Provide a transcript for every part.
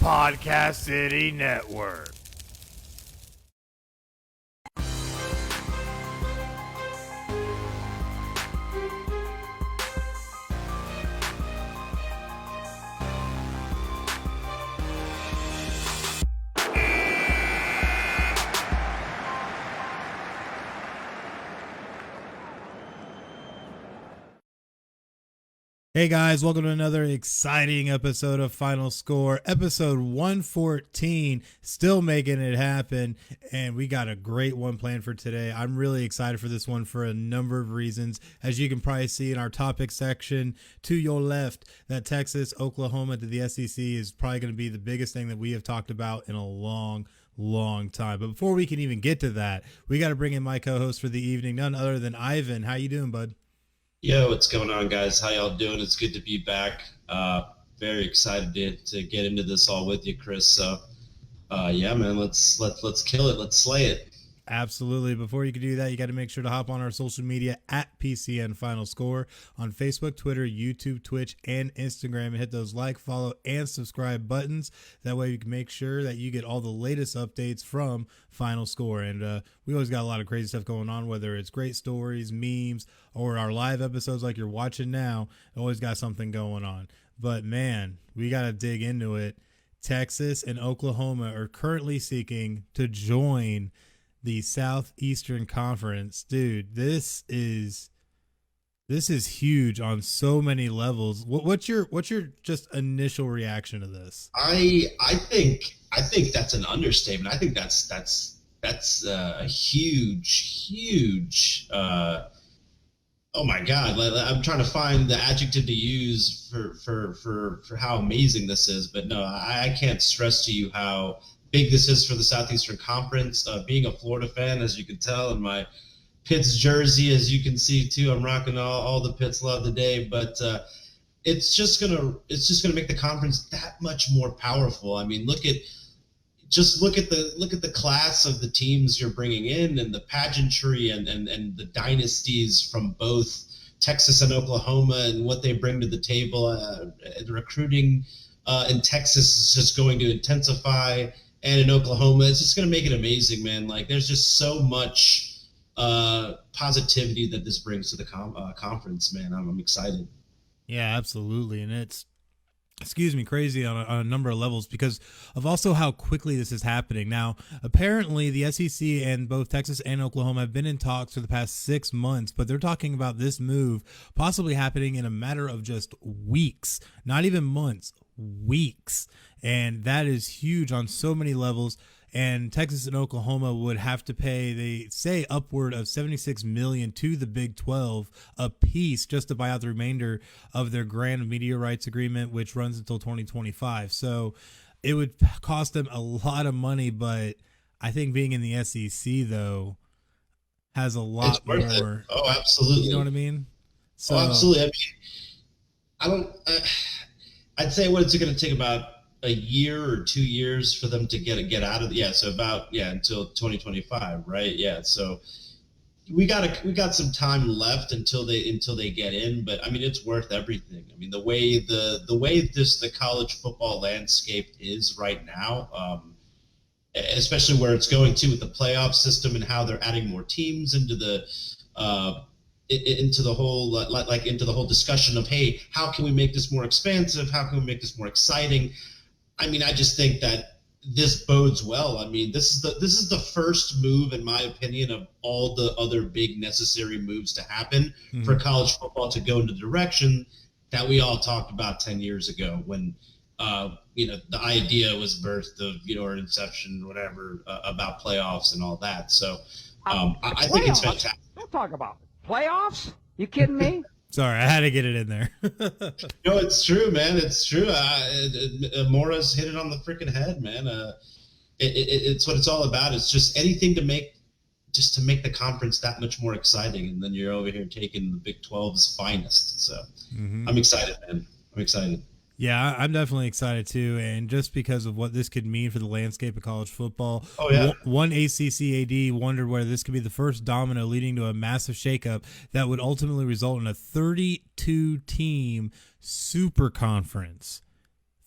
Podcast City Network. Hey guys, welcome to another exciting episode of Final Score, episode 114, still making it happen, and we got a great one planned for today. I'm really excited for this one for a number of reasons. As you can probably see in our topic section to your left, that Texas, Oklahoma to the SEC is probably going to be the biggest thing that we have talked about in a long time. But before we can even get to that, we got to bring in my co-host for the evening, none other than Ivan. How you doing, bud? Yo, what's going on, guys? How y'all doing? It's good to be back. Very excited to get into this all with you, Chris. So, yeah, man, let's kill it. Let's slay it. Absolutely. Before you can do that, you got to make sure to hop on our social media at PCN Final Score on Facebook, Twitter, YouTube, Twitch, and Instagram, and hit those like, follow, and subscribe buttons. That way you can make sure that you get all the latest updates from Final Score. And we always got a lot of crazy stuff going on, whether it's great stories, memes, or our live episodes like you're watching now. Always got something going on. But man, we got to dig into it. Texas and Oklahoma are currently seeking to join the Southeastern Conference. Dude, this is huge on so many levels. What's your just initial reaction to this? I think that's an understatement. I think that's a huge oh my God. I'm trying to find the adjective to use for how amazing this is, but no, I can't stress to you how big this is for the Southeastern Conference. Being a Florida fan, as you can tell, in my Pitts jersey, as you can see too, I'm rocking all the Pitts love today. But it's just gonna make the conference that much more powerful. I mean, look at the class of the teams you're bringing in, and the pageantry and the dynasties from both Texas and Oklahoma, and what they bring to the table. The recruiting in Texas is just going to intensify. And in Oklahoma, it's just going to make it amazing, man. Like, there's just so much positivity that this brings to the conference, man. I'm excited. Yeah, absolutely. And it's, crazy on a number of levels because of also how quickly this is happening. Now, apparently the SEC and both Texas and Oklahoma have been in talks for the past 6 months, but they're talking about this move possibly happening in a matter of just weeks, not even months, weeks. And that is huge on so many levels. And Texas and Oklahoma would have to pay, they say, upward of $76 million to the Big 12 a piece just to buy out the remainder of their grand media rights agreement, which runs until 2025. So it would cost them a lot of money, but I think being in the SEC though has a lot more. It. Oh, absolutely. You know what I mean? So, absolutely. I mean, I'd say what it's going to take about a year or 2 years for them to get out of until 2025, right? Yeah, so we got some time left until they get in, but I mean, it's worth everything. I mean, the way the college football landscape is right now, especially where it's going to with the playoff system and how they're adding more teams into the whole discussion of, hey, how can we make this more expansive? How can we make this more exciting? I mean, I just think that this bodes well. I mean, this is the first move, in my opinion, of all the other big necessary moves to happen for college football to go in the direction that we all talked about 10 years ago when the idea was birthed of, or inception, whatever, about playoffs and all that. So I think it's fantastic. Don't talk about playoffs. You kidding me? Sorry, I had to get it in there. No, it's true, man. It's true. Mora's hit it on the freaking head, man. It's what it's all about. It's just anything to make the conference that much more exciting, and then you're over here taking the Big 12's finest. So I'm excited, man. I'm excited. Yeah, I'm definitely excited too, and just because of what this could mean for the landscape of college football. Oh yeah. One ACC AD wondered whether this could be the first domino leading to a massive shakeup that would ultimately result in a 32-team super conference.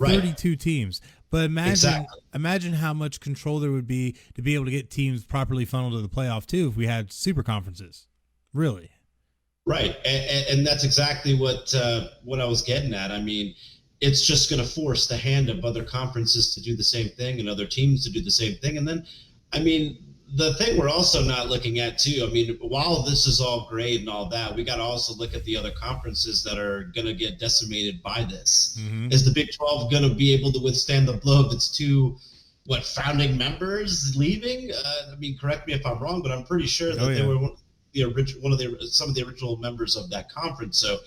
Right. 32 teams. But imagine how much control there would be to be able to get teams properly funneled to the playoff too if we had super conferences. Really. Right, and that's exactly what I was getting at. I mean, it's just going to force the hand of other conferences to do the same thing and other teams to do the same thing. And then, I mean, the thing we're also not looking at too, I mean, while this is all great and all that, we got to also look at the other conferences that are going to get decimated by this. Mm-hmm. Is the Big 12 going to be able to withstand the blow of its two, founding members leaving? I mean, correct me if I'm wrong, but I'm pretty sure that they were some of the original members of that conference. So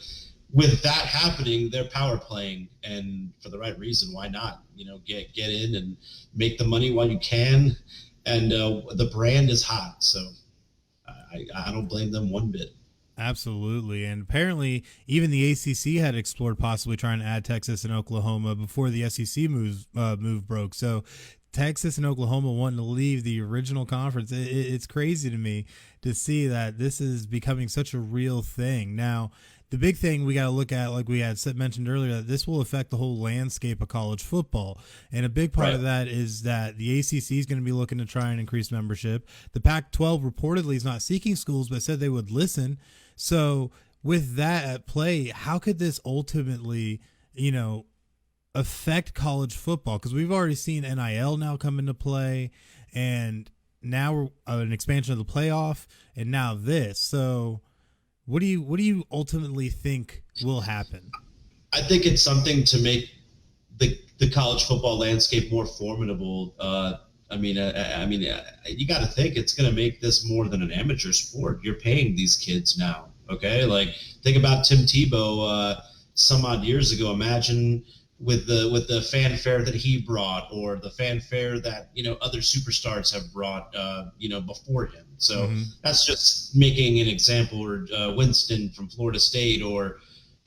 with that happening, they're power playing, and for the right reason, why not? Get in and make the money while you can. And the brand is hot, so I don't blame them one bit. Absolutely. And apparently even the ACC had explored possibly trying to add Texas and Oklahoma before the SEC move broke. So Texas and Oklahoma wanting to leave the original conference, it's crazy to me to see that this is becoming such a real thing. Now, the big thing we got to look at, like we had mentioned earlier, that this will affect the whole landscape of college football. And a big part of that is that the ACC is going to be looking to try and increase membership. The Pac-12 reportedly is not seeking schools, but said they would listen. So with that at play, how could this ultimately, affect college football? Because we've already seen NIL now come into play, and now we're an expansion of the playoff, and now this. So what do you ultimately think will happen? I think it's something to make the college football landscape more formidable. I mean, you got to think it's going to make this more than an amateur sport. You're paying these kids now, okay? Like, think about Tim Tebow some odd years ago. Imagine with the fanfare that he brought, or the fanfare that other superstars have brought before him. So that's just making an example. Or Winston from Florida State, or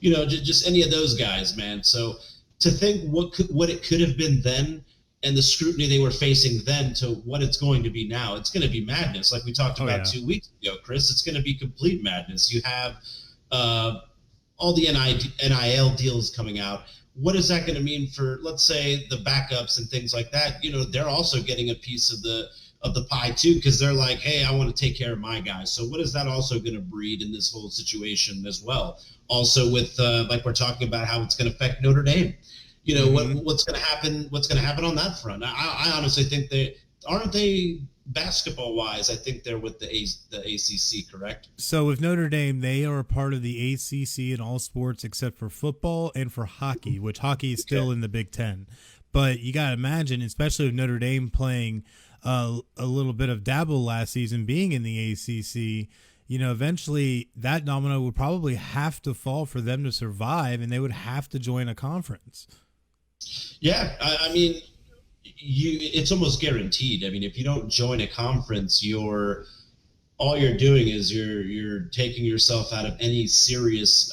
just any of those guys, man. So to think what it could have been then, and the scrutiny they were facing then, to what it's going to be now, it's going to be madness. Like we talked about 2 weeks ago, Chris, it's going to be complete madness. You have all the NIL deals coming out. What is that going to mean for, let's say, the backups and things like that? They're also getting a piece of the pie too, because they're like, hey, I want to take care of my guys. So what is that also going to breed in this whole situation as well? Also with like we're talking about how it's going to affect Notre Dame. What's going to happen? What's going to happen on that front? I honestly think they basketball wise. I think they're with the ACC, correct? So with Notre Dame, they are a part of the ACC in all sports except for football and for hockey, which hockey is still in the Big Ten. But you got to imagine, especially with Notre Dame playing a little bit of dabble last season, being in the ACC, eventually that domino would probably have to fall for them to survive, and they would have to join a conference. Yeah, I mean, it's almost guaranteed. I mean, if you don't join a conference, all you're doing is you're taking yourself out of any serious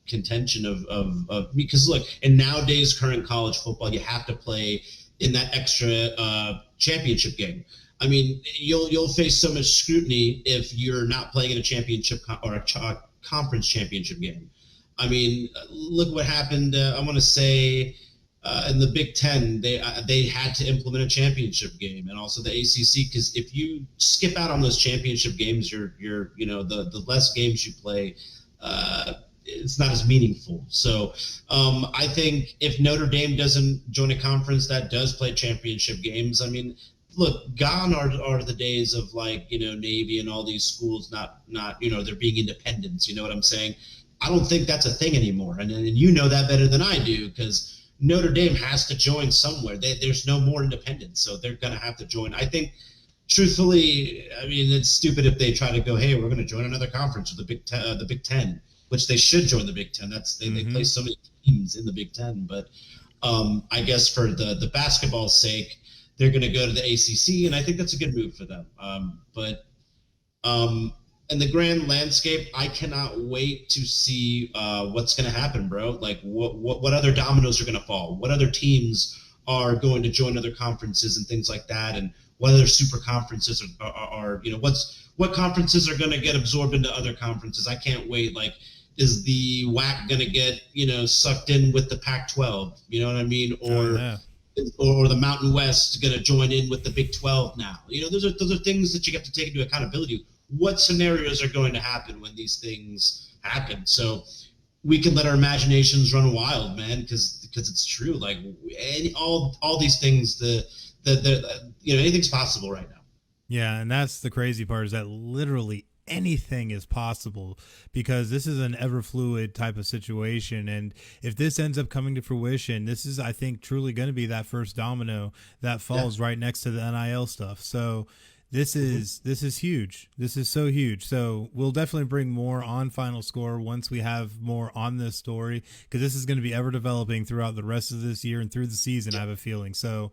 contention of because look, in nowadays current college football, you have to play in that extra championship game. I mean, you'll face so much scrutiny if you're not playing in a championship or a conference championship game. I mean, look what happened. I want to say in the Big Ten, they had to implement a championship game, and also the ACC, because if you skip out on those championship games, the less games you play, it's not as meaningful. So I think if Notre Dame doesn't join a conference that does play championship games, I mean, look, gone are the days of Navy and all these schools not they're being independents. You know what I'm saying? I don't think that's a thing anymore, and you know that better than I do, because Notre Dame has to join somewhere. There's no more independence, so they're going to have to join. I think, truthfully, I mean, it's stupid if they try to go, hey, we're going to join another conference with the Big Ten, which they should join the Big Ten. They play so many teams in the Big Ten, but I guess for the basketball's sake, they're going to go to the ACC, and I think that's a good move for them. But in the grand landscape, I cannot wait to see what's going to happen, bro. Like what other dominoes are going to fall? What other teams are going to join other conferences and things like that? And what other super conferences are what conferences are going to get absorbed into other conferences? I can't wait. Like, is the WAC going to get, sucked in with the Pac-12? You know what I mean? Or the Mountain West going to join in with the Big 12 now? Those are things that you have to take into accountability. What scenarios are going to happen when these things happen? So we can let our imaginations run wild, man, because it's true. Like all these things, anything's possible right now. Yeah, and that's the crazy part, is that literally anything is possible, because this is an ever fluid type of situation. And if this ends up coming to fruition, this is, I think, truly going to be that first domino that falls right next to the NIL stuff. So this is huge. This is so huge. So we'll definitely bring more on Final Score once we have more on this story, because this is going to be ever developing throughout the rest of this year and through the season, I have a feeling. So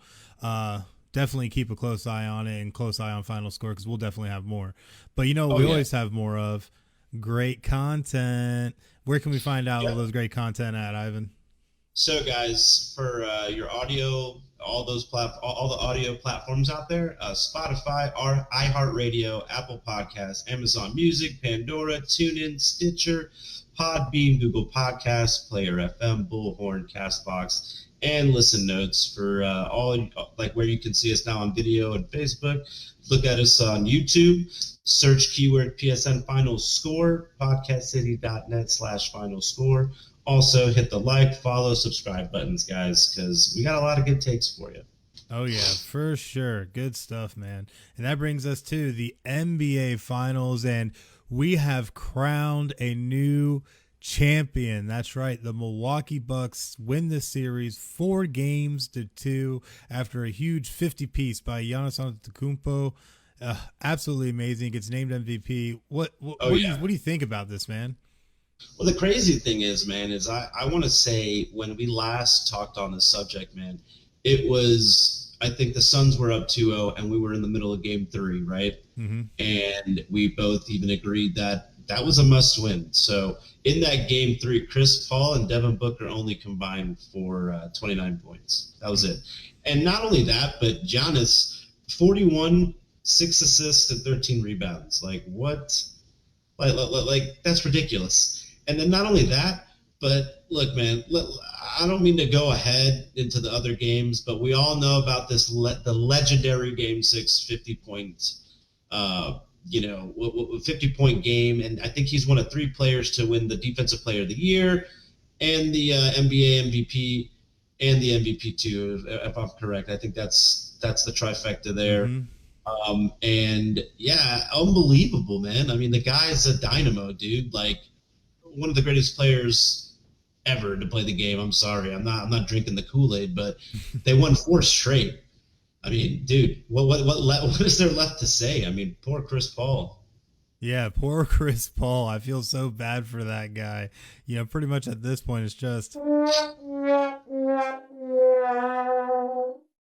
definitely keep a close eye on it, and close eye on Final Score, because we'll definitely have more. But we always have more of great content. Where can we find out all those great content at, Ivan? So guys, for your audio, all the audio platforms out there, Spotify, iHeartRadio, Apple Podcasts, Amazon Music, Pandora, TuneIn, Stitcher, Podbean, Google Podcasts, Player FM, Bullhorn, Castbox, and Listen Notes for all, like, where you can see us now on video and Facebook. Look at us on YouTube. Search keyword PSN Final Score, podcastcity.net/Final Score. Also, hit the like, follow, subscribe buttons, guys, because we got a lot of good takes for you. Oh, yeah, for sure. Good stuff, man. And that brings us to the NBA Finals, and we have crowned a new champion. That's right. The Milwaukee Bucks win this series 4-2 after a huge 50-piece by Giannis Antetokounmpo. Absolutely amazing. Gets named MVP. What do you think about this, man? Well, the crazy thing is, man, is I want to say, when we last talked on this subject, man, it was, I think the Suns were up 2-0 and we were in the middle of game 3, right? Mm-hmm. And we both even agreed that was a must win. So in that game 3, Chris Paul and Devin Booker only combined for 29 points. That was it. And not only that, but Giannis, 41, 6 assists and 13 rebounds. Like, what? Like that's ridiculous. And then not only that, but look, man, I don't mean to go ahead into the other games, but we all know about this, the legendary Game 6 50-point 50-point game. And I think he's one of 3 players to win the Defensive Player of the Year and the NBA MVP and the MVP too, if I'm correct. I think that's the trifecta there. Mm-hmm. And yeah, unbelievable, man. I mean, the guy's a dynamo, dude. Like, one of the greatest players ever to play the game. I'm sorry, I'm not drinking the Kool-Aid, but they won 4 straight. I mean, dude, what is there left to say? I mean, poor Chris Paul. Yeah, poor Chris Paul. I feel so bad for that guy. Pretty much at this point, it's just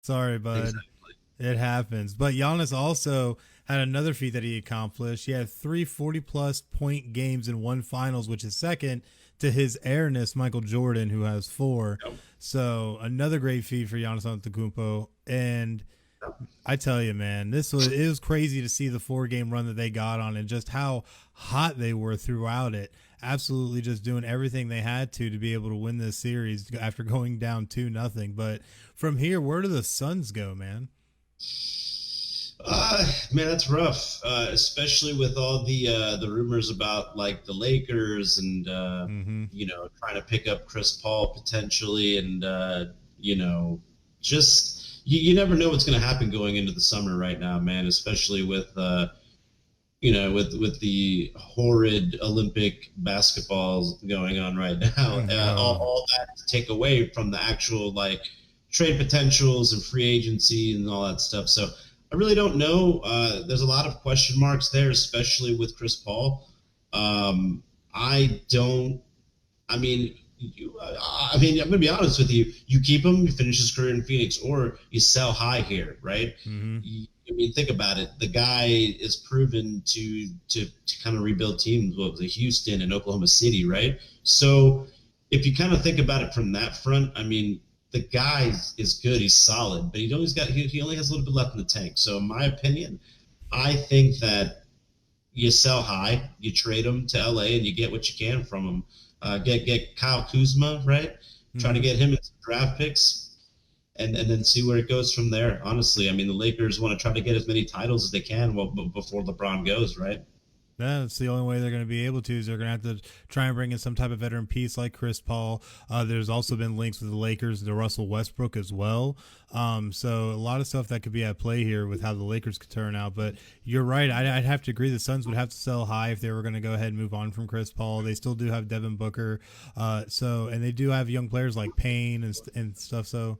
sorry, bud. Exactly. It happens. But Giannis also had another feat that he accomplished. He had 3 40-plus point games in one finals, which is second to his heirness, Michael Jordan, who has 4. Yep. So another great feat for Giannis Antetokounmpo. And I tell you, man, it was crazy to see the 4-game run that they got on and just how hot they were throughout it. Absolutely just doing everything they had to be able to win this series after going down 2-0. But from here, where do the Suns go, man? Man, that's rough, especially with all the rumors about, like, the Lakers and trying to pick up Chris Paul potentially, and just you never know what's going to happen going into the summer right now, man. Especially with with the horrid Olympic basketballs going on right now, all that to take away from the actual, like, trade potentials and free agency and all that stuff. So I really don't know. There's a lot of question marks there, especially with Chris Paul. I'm going to be honest with you. You keep him, you finish his career in Phoenix, or you sell high here, right? Mm-hmm. Think about it. The guy is proven to kind of rebuild teams. What was it, Houston and Oklahoma City, right? So if you kind of think about it from that front, I mean, the guy is good. He's solid, but he only has a little bit left in the tank. So in my opinion, I think that, you sell high, you trade him to LA, and you get what you can from him. Get Kyle Kuzma, right? Try to get him into draft picks, and then see where it goes from there. Honestly, I mean, the Lakers want to try to get as many titles as they can before LeBron goes, right? Yeah, that's the only way they're going to be able to. Is they're going to have to try and bring in some type of veteran piece like Chris Paul. There's also been links with the Lakers to Russell Westbrook as well. So a lot of stuff that could be at play here with how the Lakers could turn out. But you're right. I'd have to agree. The Suns would have to sell high if they were going to go ahead and move on from Chris Paul. They still do have Devin Booker. And they do have young players like Payne and stuff. So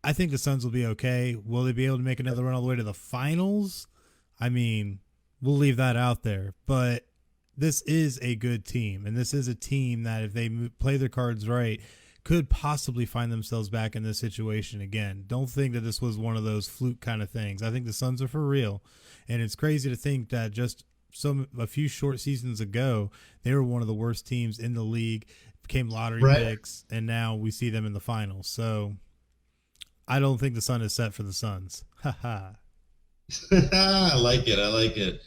I think the Suns will be okay. Will they be able to make another run all the way to the finals? I mean, we'll leave that out there, but this is a good team, and this is a team that if they play their cards right, could possibly find themselves back in this situation again. Don't think that this was one of those fluke kind of things. I think the Suns are for real, and it's crazy to think that just a few short seasons ago, they were one of the worst teams in the league, became lottery picks, and now we see them in the finals. So I don't think the sun is set for the Suns. Ha ha. I like it.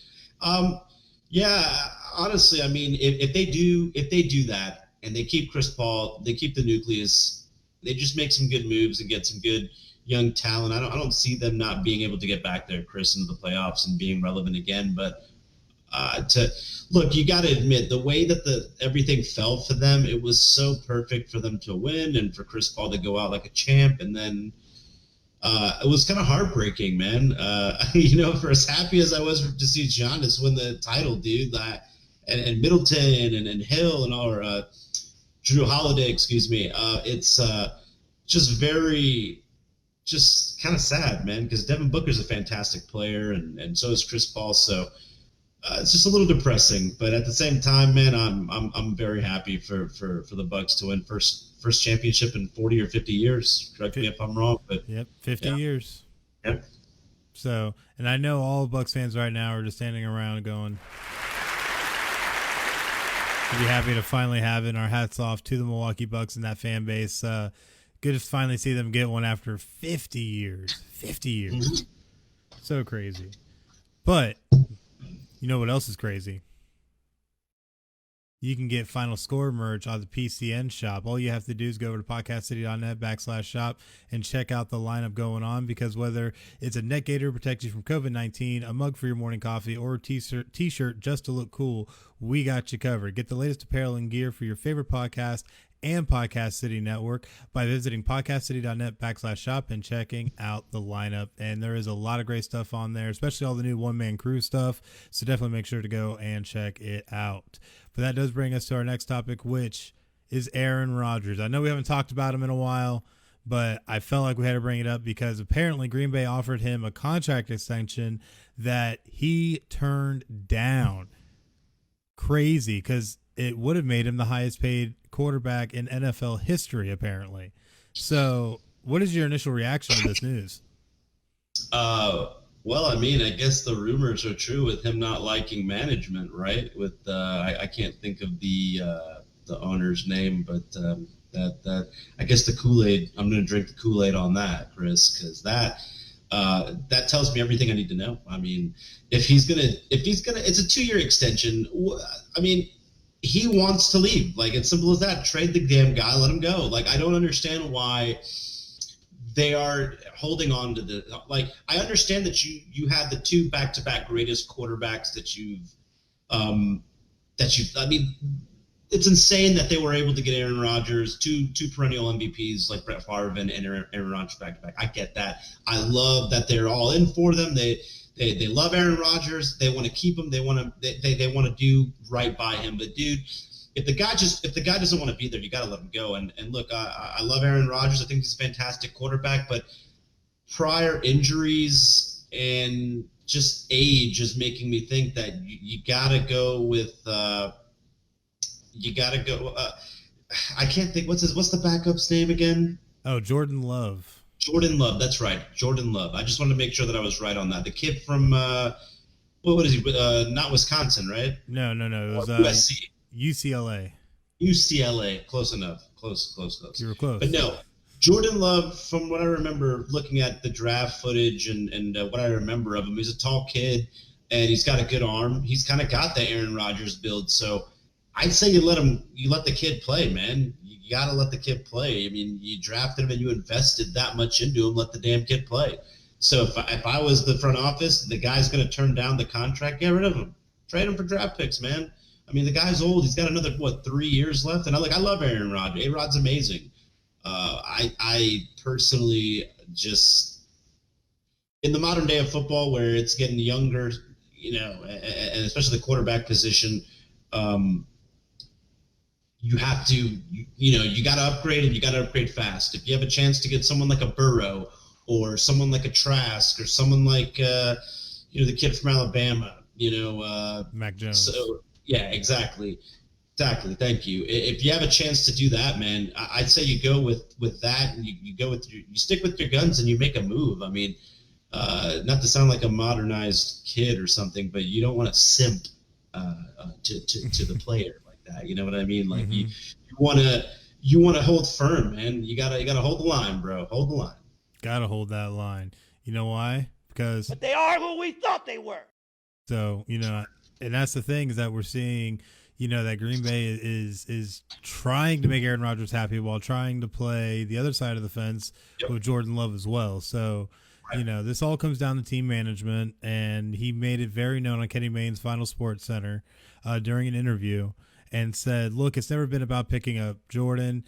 Yeah, honestly, I mean, if they do that and they keep Chris Paul, they keep the nucleus, they just make some good moves and get some good young talent. I don't see them not being able to get back there, Chris, into the playoffs and being relevant again. But you got to admit the way that everything fell for them, it was so perfect for them to win and for Chris Paul to go out like a champ, and then. It was kind of heartbreaking, man. For as happy as I was to see Giannis win the title, dude, and Middleton and Hill and Drew Holiday, excuse me. It's just kind of sad, man, because Devin Booker's a fantastic player, and so is Chris Paul. So it's just a little depressing, but at the same time, man, I'm very happy for the Bucks to win first championship in 40 or 50 years. Correct me if I'm wrong, but 50 years. Yep. So, and I know all Bucks fans right now are just standing around going, we'll be happy to finally have it. And our hats off to the Milwaukee Bucks and that fan base. Good to finally see them get one after 50 years. 50 years. Mm-hmm. So crazy. But you know what else is crazy? You can get FinalScore merch on the PCN shop. All you have to do is go over to podcastcity.net/shop and check out the lineup going on, because whether it's a neck gaiter to protect you from COVID-19, a mug for your morning coffee, or a t-shirt just to look cool, we got you covered. Get the latest apparel and gear for your favorite podcast and Podcast City Network by visiting podcastcity.net/shop and checking out the lineup. And there is a lot of great stuff on there, especially all the new one-man crew stuff. So definitely make sure to go and check it out. But that does bring us to our next topic, which is Aaron Rodgers. I know we haven't talked about him in a while, but I felt like we had to bring it up because apparently Green Bay offered him a contract extension that he turned down. Crazy, because it would have made him the highest paid quarterback in NFL history, apparently. So what is your initial reaction to this news? Well, I mean, I guess the rumors are true with him not liking management, right? With I can't think of the owner's name, but that I guess the Kool-Aid. I'm going to drink the Kool-Aid on that, Chris, because that tells me everything I need to know. I mean, if he's gonna, it's a 2-year extension. I mean, he wants to leave. Like, it's simple as that. Trade the damn guy, let him go. Like, I don't understand why they are holding on to the, like, I understand that you had the 2 back-to-back greatest quarterbacks that I mean, it's insane that they were able to get Aaron Rodgers, two perennial MVPs like Brett Favre and Aaron Rodgers back-to-back. I get that. I love that they're all in for them. They love Aaron Rodgers. They want to keep him. They want to do right by him. But dude, if the guy doesn't want to be there, you got to let him go. And look, I love Aaron Rodgers. I think he's a fantastic quarterback, but prior injuries and just age is making me think that you got to go with I can't think, what's the backup's name again? Oh, Jordan Love. Jordan Love, that's right. Jordan Love. I just wanted to make sure that I was right on that. The kid from what is he? Not Wisconsin, right? No. It was USC. UCLA. Close enough. Close. You were close. But no, Jordan Love, from what I remember looking at the draft footage and what I remember of him, he's a tall kid, and he's got a good arm. He's kind of got the Aaron Rodgers build. So I'd say you let the kid play, man. You got to let the kid play. I mean, you drafted him and you invested that much into him. Let the damn kid play. So if I was the front office, the guy's going to turn down the contract, get rid of him. Trade him for draft picks, man. I mean, the guy's old. He's got another, 3 years left? And I love Aaron Rodgers. A-Rod's amazing. I personally just, in the modern day of football where it's getting younger, and especially the quarterback position, you have to, you got to upgrade, and you got to upgrade fast. If you have a chance to get someone like a Burrow or someone like a Trask or someone like, the kid from Alabama, Mac Jones. So, yeah, exactly. Thank you. If you have a chance to do that, man, I'd say you go with that, and you go with you stick with your guns and you make a move. I mean, not to sound like a modernized kid or something, but you don't want to simp to the player like that. You know what I mean? Like you want to hold firm, man. You gotta hold the line, bro. Hold the line. Gotta hold that line. You know why? Because But they are who we thought they were. So, and that's the thing, is that we're seeing, that Green Bay is trying to make Aaron Rodgers happy while trying to play the other side of the fence with Jordan Love as well. So, this all comes down to team management, and he made it very known on Kenny Mayne's Final Sports Center during an interview and said, look, it's never been about picking up Jordan.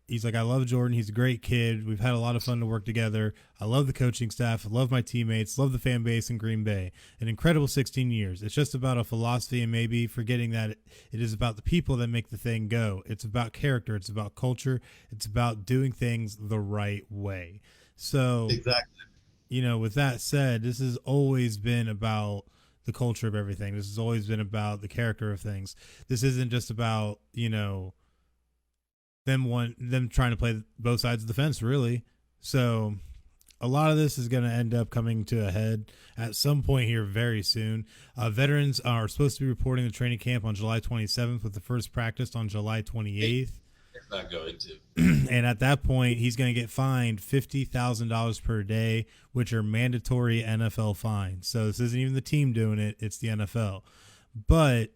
He's like, I love Jordan. He's a great kid. We've had a lot of fun to work together. I love the coaching staff. I love my teammates. Love the fan base in Green Bay. An incredible 16 years. It's just about a philosophy, and maybe forgetting that it is about the people that make the thing go. It's about character. It's about culture. It's about doing things the right way. So, Exactly. With that said, this has always been about the culture of everything. This has always been about the character of things. This isn't just about, them trying to play both sides of the fence, really. So a lot of this is going to end up coming to a head at some point here very soon. Veterans are supposed to be reporting the training camp on July 27th with the first practice on July 28th. They're not going to. And at that point, he's going to get fined $50,000 per day, which are mandatory NFL fines. So this isn't even the team doing it. It's the NFL. But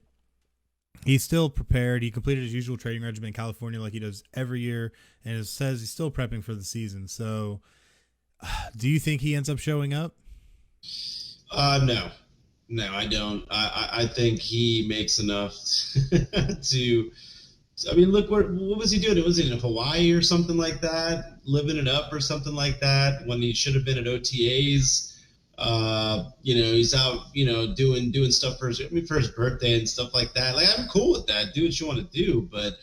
he's still prepared. He completed his usual training regimen in California like he does every year, and it says he's still prepping for the season. So do you think he ends up showing up? No, I don't. I think he makes enough to. I mean, look, what was he doing? Was he in Hawaii or something like that, living it up or something like that, when he should have been at OTAs? He's out, doing stuff for his birthday and stuff like that. Like, I'm cool with that. Do what you want to do. But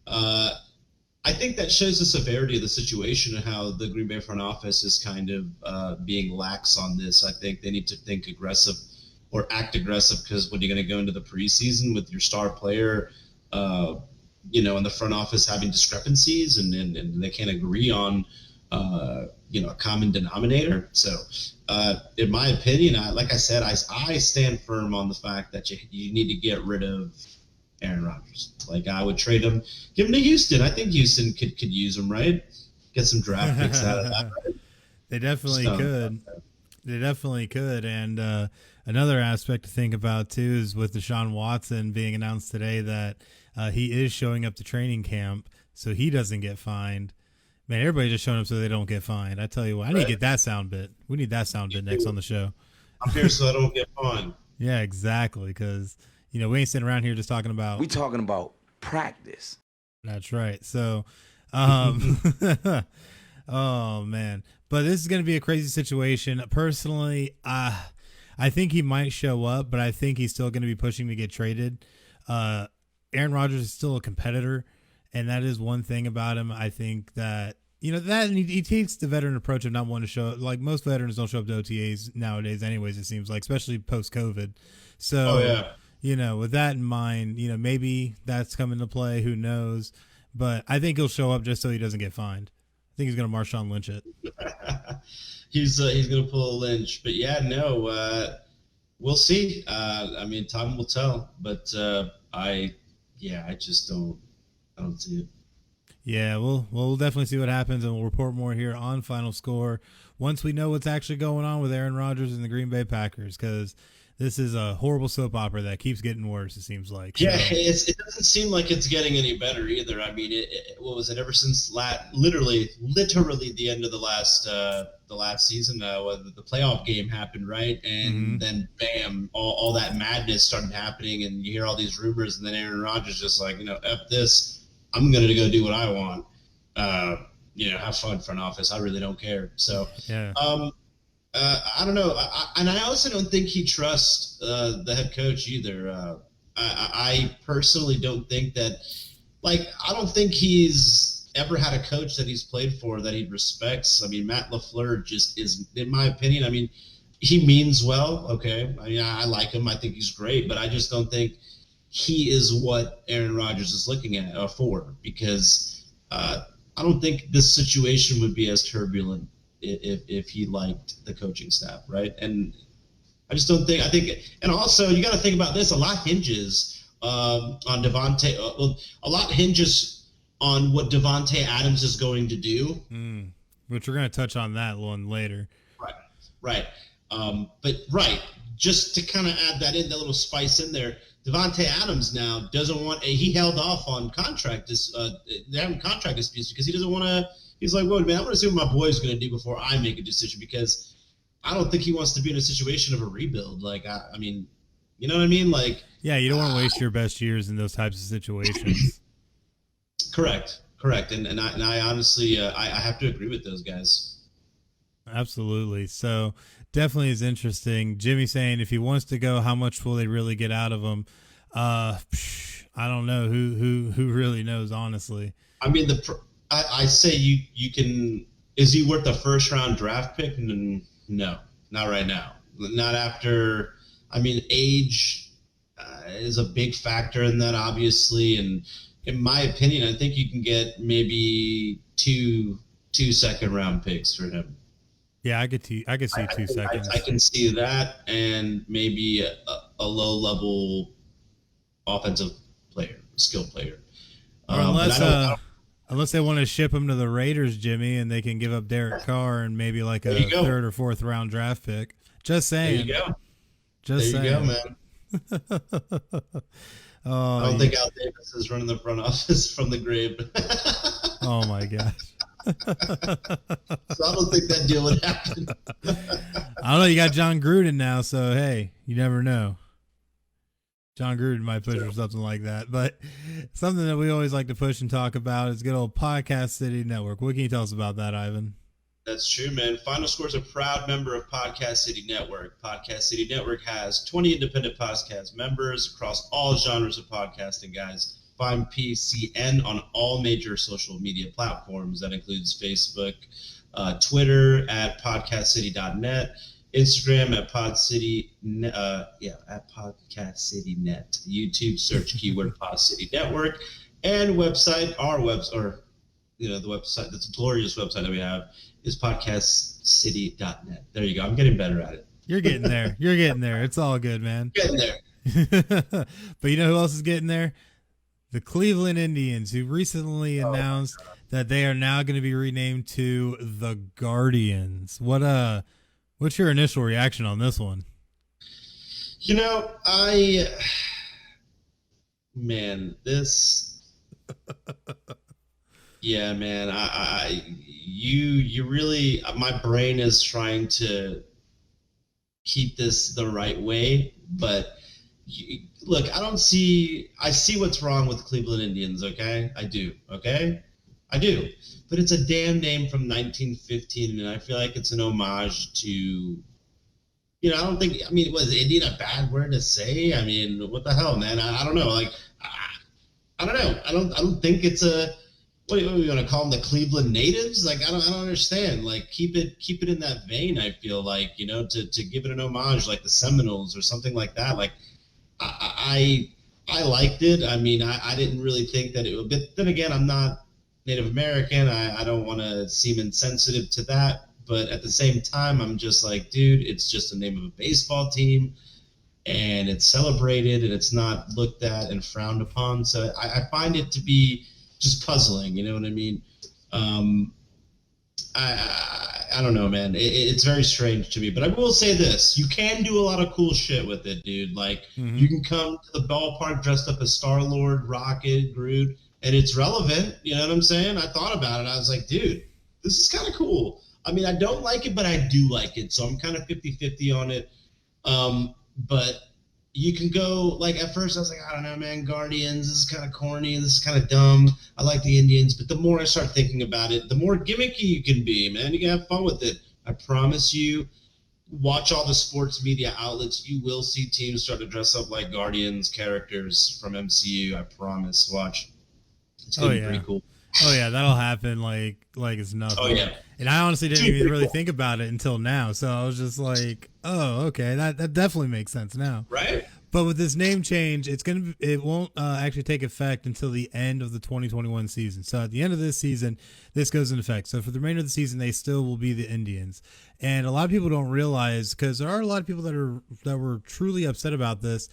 I think that shows the severity of the situation and how the Green Bay front office is kind of being lax on this. I think they need to think aggressive or act aggressive, because when you're going to go into the preseason with your star player, in the front office having discrepancies and they can't agree on, a common denominator. So, in my opinion, like I said, I stand firm on the fact that you need to get rid of Aaron Rodgers. Like, I would trade him, give him to Houston. I think Houston could use him, right? Get some draft picks out of that. Right? They definitely could. They definitely could. And another aspect to think about, too, is with Deshaun Watson being announced today that he is showing up to training camp so he doesn't get fined. Man, everybody just showing up so they don't get fined. I tell you what, I need to get that sound bit. We need that sound bit next on the show. I'm here so I don't get fined. Yeah, exactly. Because, we ain't sitting around here just talking about. We talking about practice. That's right. So, oh, man. But this is going to be a crazy situation. Personally, I think he might show up, but I think he's still going to be pushing to get traded. Aaron Rodgers is still a competitor, and that is one thing about him. I think that, that he takes the veteran approach of not wanting to show up. Like, most veterans don't show up to OTAs nowadays anyways, it seems like, especially post-COVID. So, with that in mind, maybe that's coming to play. Who knows? But I think he'll show up just so he doesn't get fined. I think he's going to Marshawn Lynch it. He's going to pull a Lynch. But, yeah, no, we'll see. I mean, time will tell. But I just don't see it. Yeah, we'll definitely see what happens, and we'll report more here on Final Score once we know what's actually going on with Aaron Rodgers and the Green Bay Packers, because this is a horrible soap opera that keeps getting worse. It seems like. Yeah, So, it doesn't seem like it's getting any better either. I mean, what was it? Ever since literally the end of the last season, when the playoff game happened, right? And then bam, all that madness started happening, and you hear all these rumors, and then Aaron Rodgers just like, F this, I'm gonna go do what I want. Have fun, front office. I really don't care. So, yeah. I don't know, and I also don't think he trusts the head coach either. I personally don't think that, I don't think he's ever had a coach that he's played for that he respects. I mean, Matt LaFleur just is, in my opinion, I mean, he means well, okay? I mean, I like him. I think he's great, but I just don't think he is what Aaron Rodgers is looking at for, because I don't think this situation would be as turbulent if he liked the coaching staff, right? And I just don't think. I think, and also you got to think about this. A lot hinges on Devontae. A lot hinges on what Devontae Adams is going to do. Which we're going to touch on that one later. Right. But just to kind of add that in, that little spice in there. Devontae Adams now doesn't want. He held off on contract. They're having contract disputes because he doesn't want to. He's like, well, man, I want to see what my boy's going to do before I make a decision, because I don't think he wants to be in a situation of a rebuild. I mean, you know what I mean? Yeah, you don't want to waste your best years in those types of situations. Correct. And I honestly, I have to agree with those guys. Absolutely. So definitely is interesting. Jimmy saying if he wants to go, how much will they really get out of him? I don't know. Who really knows, honestly. I mean, I say you can. Is he worth a first round draft pick? No, not right now. Not after. I mean, age is a big factor in that, obviously, and in my opinion, I think you can get maybe two second round picks for him. Yeah, I could see 2 seconds. I can see that, and maybe a low level offensive player, skill player. Or unless they want to ship him to the Raiders, Jimmy, and they can give up Derek Carr and maybe like a 3rd or 4th round draft pick. Just saying. There you go. Just there saying. You go, man. I don't think Al Davis is running the front office from the grave. Oh my gosh. So I don't think that deal would happen. I don't know. You got John Gruden now, so hey, you never know. John Gruden might push for something like that, but something that we always like to push and talk about is good old Podcast City Network. What can you tell us about that, Ivan? That's true, man. FinalScore is a proud member of Podcast City Network. Podcast City Network has 20 independent podcast members across all genres of podcasting, guys. Find PCN on all major social media platforms. That includes Facebook, Twitter at podcastcity.net, Instagram at at Podcast City Net. YouTube, search keyword Pod City Network, and website, the website, that's a glorious website that we have, is podcastcity.net. There you go. I'm getting better at it. You're getting there. You're getting there. It's all good, man. Getting there. But you know who else is getting there? The Cleveland Indians, who recently announced that they are now going to be renamed to the Guardians. What's your initial reaction on this one? Yeah, man, you really, my brain is trying to keep this the right way, but look, I see what's wrong with Cleveland Indians, okay? I do, but it's a damn name from 1915, and I feel like it's an homage to, I don't think, was Indian a bad word to say? I mean, what the hell, man? I don't know, I don't know. I don't think it's what are we going to call them, the Cleveland natives? I don't understand. Keep it in that vein, I feel like, to give it an homage, like the Seminoles or something like that. I liked it. I didn't really think that it would, but then again, I'm not Native American. I don't want to seem insensitive to that, but at the same time, I'm just like, dude, it's just the name of a baseball team, and it's celebrated, and it's not looked at and frowned upon. So I find it to be just puzzling. You know what I mean? I I don't know, man. It's very strange to me. But I will say this: you can do a lot of cool shit with it, dude. Like you can come to the ballpark dressed up as Star-Lord, Rocket, Groot, and it's relevant. You know what I'm saying? I thought about it. I was like, dude, this is kind of cool. I mean, I don't like it, but I do like it. So I'm kind of 50-50 on it. But you can go, like, at first I was like, I don't know, man, Guardians, this is kind of corny, this is kind of dumb. I like the Indians. But the more I start thinking about it, the more gimmicky you can be, man. You can have fun with it. I promise you, watch all the sports media outlets. You will see teams start to dress up like Guardians characters from MCU. I promise. Watch. It's going to be pretty cool. Oh yeah, that'll happen like it's nothing. Oh yeah. And I honestly didn't even really think about it until now. So I was just like, oh, okay, that definitely makes sense now. Right. But with this name change, it won't actually take effect until the end of the 2021 season. So at the end of this season, this goes into effect. So for the remainder of the season, they still will be the Indians. And a lot of people don't realize, because there are a lot of people that were truly upset about this.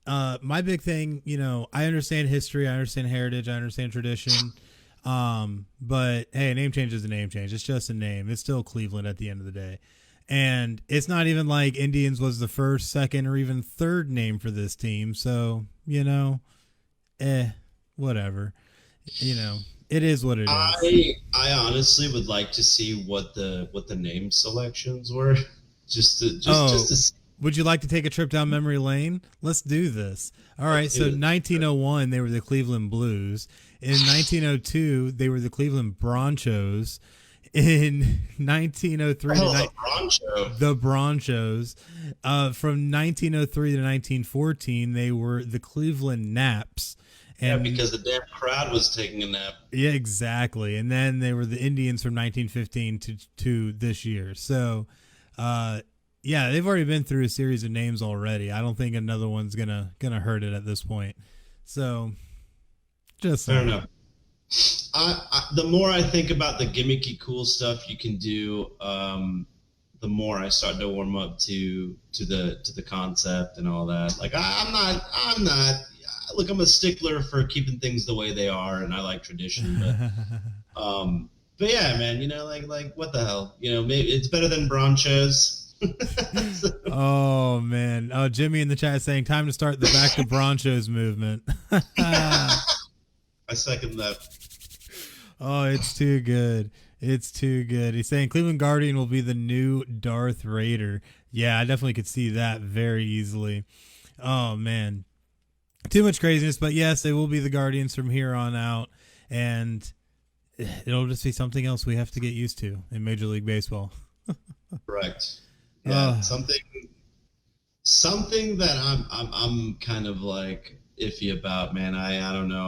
My big thing, I understand history, I understand heritage, I understand tradition. But hey, a name change is a name change. It's just a name. It's still Cleveland at the end of the day. And it's not even like Indians was the first, second, or even third name for this team. So, whatever. It is what it is. I honestly would like to see what the name selections were. Just to see. Would you like to take a trip down memory lane? Let's do this. All right. So 1901, they were the Cleveland Blues. In 1902, they were the Cleveland Bronchos. In 1903 the Bronchos. From 1903 to 1914, they were the Cleveland Naps. And, because the damn crowd was taking a nap. Yeah, exactly. And then they were the Indians from 1915 to this year. So, yeah, they've already been through a series of names already. I don't think another one's gonna hurt it at this point. So, just fair enough. The more I think about the gimmicky, cool stuff you can do, the more I start to warm up to the concept and all that. Like I'm not. Look, I'm a stickler for keeping things the way they are, and I like tradition. But yeah, man, like what the hell? Maybe it's better than Bronchos. Oh man! Oh, Jimmy in the chat saying time to start the Back to Bronchos movement. I second that. Oh, it's too good. It's too good. He's saying Cleveland Guardian will be the new Darth Raider. Yeah, I definitely could see that very easily. Oh man, too much craziness. But yes, they will be the Guardians from here on out, and it'll just be something else we have to get used to in Major League Baseball. Correct. Yeah, something that I'm kind of like iffy about, man. I don't know.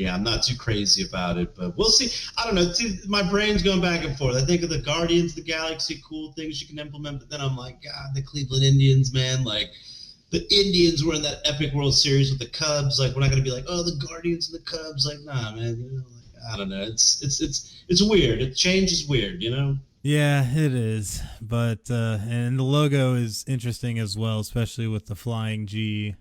I'm not too crazy about it, but we'll see. I don't know. See, my brain's going back and forth. I think of the Guardians, the Galaxy, cool things you can implement, but then I'm like, God, the Cleveland Indians, man. Like, the Indians were in that epic World Series with the Cubs. Like, we're not going to be like, oh, the Guardians and the Cubs. Like, nah, man. I don't know. It's weird. Change is weird, Yeah, it is. But and the logo is interesting as well, especially with the flying G.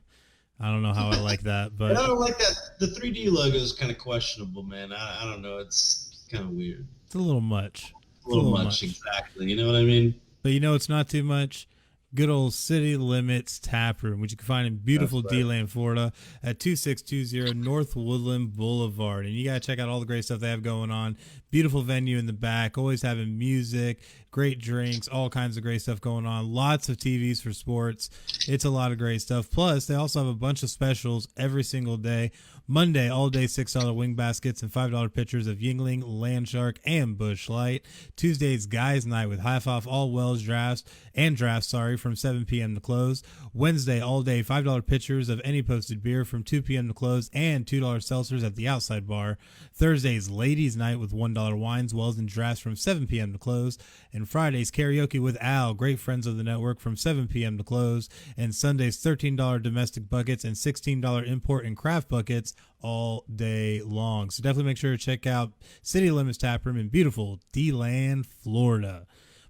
I don't know how I like that, but I don't like that. The 3D logo is kind of questionable, man. I don't know. It's kind of weird. It's a little much. A little much, exactly. You know what I mean? But it's not too much. Good old City Limits Tap Room, which you can find in beautiful D-Land, Florida at 2620 North Woodland Boulevard. And you got to check out all the great stuff they have going on. Beautiful venue in the back, always having music, great drinks, all kinds of great stuff going on. Lots of TVs for sports. It's a lot of great stuff. Plus, they also have a bunch of specials every single day. Monday, all day $6 wing baskets and $5 pitchers of Yingling, Landshark, and Busch Light. Tuesday's Guys Night with half off all Wells drafts from 7 p.m. to close. Wednesday, all day $5 pitchers of any posted beer from 2 p.m. to close and $2 seltzers at the outside bar. Thursday's Ladies Night with $1 wines, Wells, and drafts from 7 p.m. to close. And Friday's Karaoke with Al, great friends of the network, from 7 p.m. to close. And Sunday's $13 domestic buckets and $16 import and craft buckets all day long. So definitely make sure to check out City Limits Tap Room in beautiful D-Land, Florida.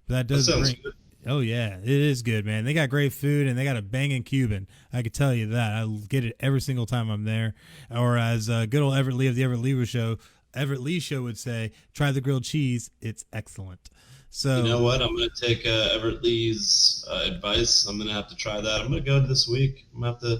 But that does bring... Good. Oh, yeah, it is good, man. They got great food, and they got a banging Cuban. I can tell you that. I get it every single time I'm there. Or as good old Everett Lee of the Everett Lee Show Everett Lee show would say, try the grilled cheese. It's excellent. So You know what? I'm going to take Everett Lee's advice. I'm going to have to try that. I'm going to go this week. I'm going to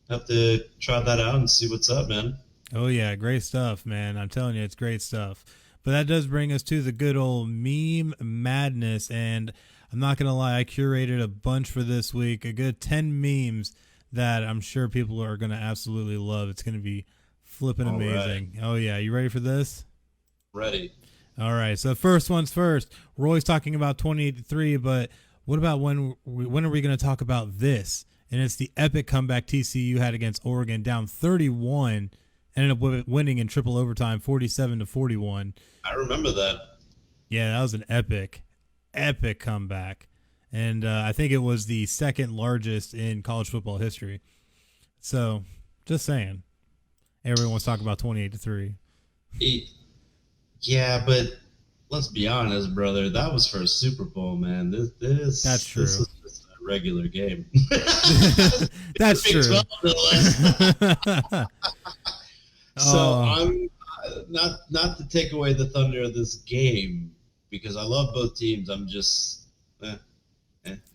have to try that out and see what's up, man. Oh, yeah. Great stuff, man. I'm telling you, it's great stuff. But that does bring us to the good old meme madness. And I'm not going to lie, I curated a bunch for this week, a good 10 memes that I'm sure people are going to absolutely love. It's going to be flipping amazing. Right. Oh, yeah. You ready for this? Ready. All right. So first one's first. We're always talking about 2083, but what about when are we going to talk about this? And it's the epic comeback TCU had against Oregon, down 31, ended up winning in triple overtime, 47-41. I remember that. Yeah, that was an epic comeback. And I think it was the second largest in college football history. So just saying, everyone's talking about 28-3. Yeah, but let's be honest, brother. That was for a Super Bowl, man. That's true. This is just a regular game. That's true. So I'm not to take away the thunder of this game because I love both teams. I'm just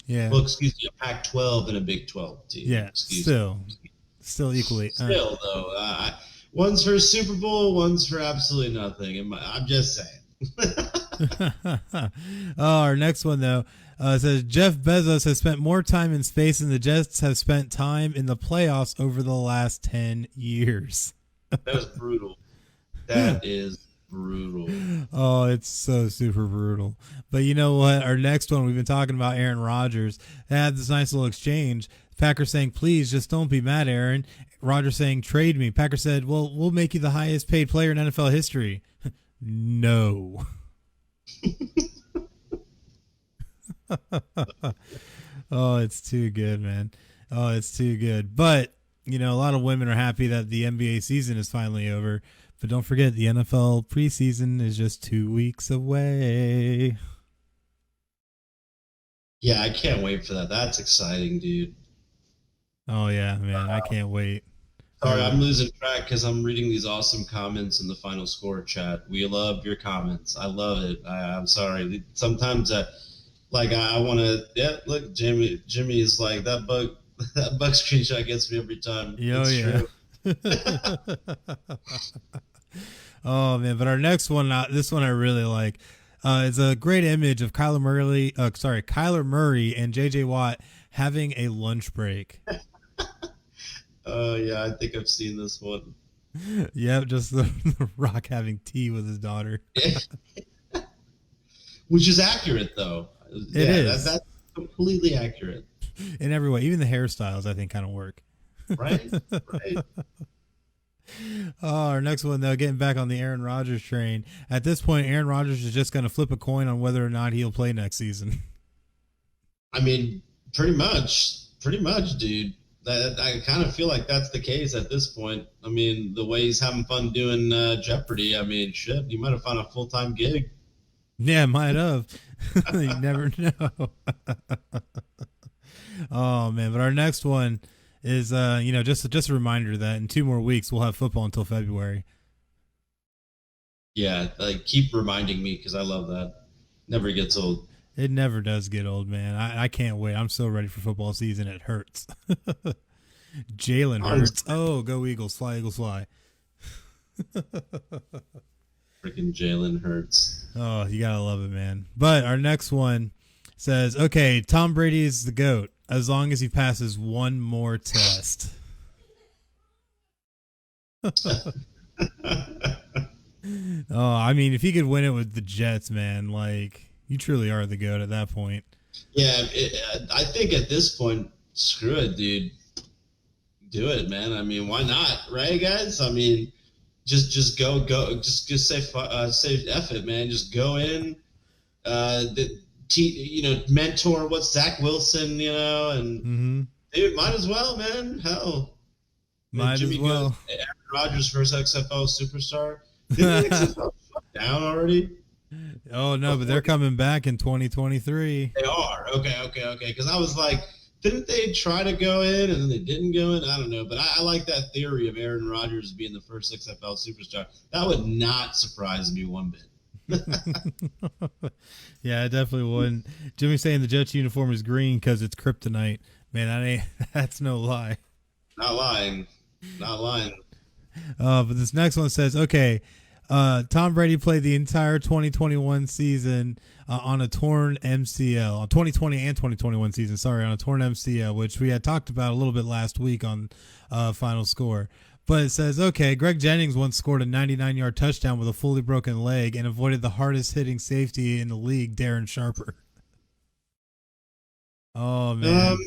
yeah. Well, excuse me, a Pac-12 and a Big 12 team. Yeah, still equally. Still though. One's for Super Bowl, one's for absolutely nothing. I'm just saying. Our next one, though, says Jeff Bezos has spent more time in space than the Jets have spent time in the playoffs over the last 10 years. That was brutal. That is brutal. Oh, it's so super brutal. But you know what? Our next one, we've been talking about Aaron Rodgers. They had this nice little exchange. Packers saying, please just don't be mad, Aaron. Rodgers saying, trade me. Packers said, well, we'll make you the highest paid player in NFL history. No. Oh, it's too good, man. Oh, it's too good. But, you know, a lot of women are happy that the NBA season is finally over. But don't forget, the NFL preseason is just 2 weeks away. Yeah, I can't wait for that. That's exciting, dude. Oh, yeah, man. I can't wait. Sorry, I'm losing track because I'm reading these awesome comments in the Final Score chat. We love your comments. I love it. I'm sorry. Sometimes, I want to. Yeah, look, Jimmy is like that bug screenshot gets me every time. Oh, yeah. Oh man, but our next one, this one I really like. It's a great image of Kyler Murray and JJ Watt having a lunch break. Oh, yeah, I think I've seen this one. Yep, just the Rock having tea with his daughter. Which is accurate, though. It is. That's completely accurate. In every way. Even the hairstyles, I think, kind of work. Right. Oh, our next one, though, getting back on the Aaron Rodgers train. At this point, Aaron Rodgers is just going to flip a coin on whether or not he'll play next season. I mean, pretty much, dude. I kind of feel like that's the case at this point. I mean, the way he's having fun doing Jeopardy, I mean, shit, he might have found a full-time gig. Yeah, might have. You never know. Oh, man. But our next one is, just a reminder that in 2 more weeks, we'll have football until February. Yeah, keep reminding me because I love that. Never gets old. It never does get old, man. I can't wait. I'm so ready for football season. It hurts. Jalen Hurts. Oh, go Eagles. Fly, Eagles, fly. Freaking Jalen Hurts. Oh, you got to love it, man. But our next one says, okay, Tom Brady is the GOAT as long as he passes one more test. Oh, I mean, if he could win it with the Jets, man, like, you truly are the GOAT at that point. Yeah, I think at this point, screw it, dude. Do it, man. I mean, why not, right, guys? I mean, just go. Just say F it, man. Just go in. Mentor. What's Zach Wilson? And dude, might as well, man. Hell, might as well. Aaron Rodgers first XFL superstar. Didn't the XFL shut down already? Oh no, but they're coming back in 2023. They are. Okay. Because I was like, didn't they try to go in and then they didn't go in? I don't know, but I like that theory of Aaron Rodgers being the first XFL superstar. That would not surprise me one bit. Yeah, it definitely wouldn't. Jimmy saying the Jets uniform is green because it's kryptonite. Man, that's no lie. Not lying. But this next one says, okay, Tom Brady played the entire 2021 season on a torn MCL, on 2020 and 2021 season, sorry, on a torn MCL, which we had talked about a little bit last week on Final Score. But it says, okay, Greg Jennings once scored a 99-yard touchdown with a fully broken leg and avoided the hardest hitting safety in the league, Darren Sharper. Oh, man.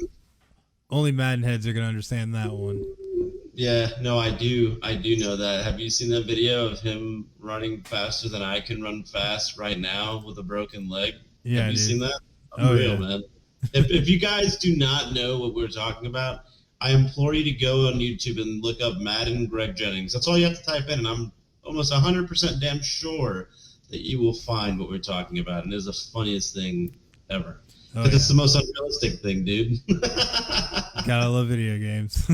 Only Madden heads are going to understand that one. Yeah, no, I do know that. Have you seen that video of him running faster than I can run fast right now with a broken leg? Yeah, have you seen that? Unreal, yeah. Man. If you guys do not know what we're talking about, I implore you to go on YouTube and look up Madden Greg Jennings. That's all you have to type in, and I'm almost 100% damn sure that you will find what we're talking about. And it is the funniest thing ever. Because it's the most unrealistic thing, dude. Gotta love video games.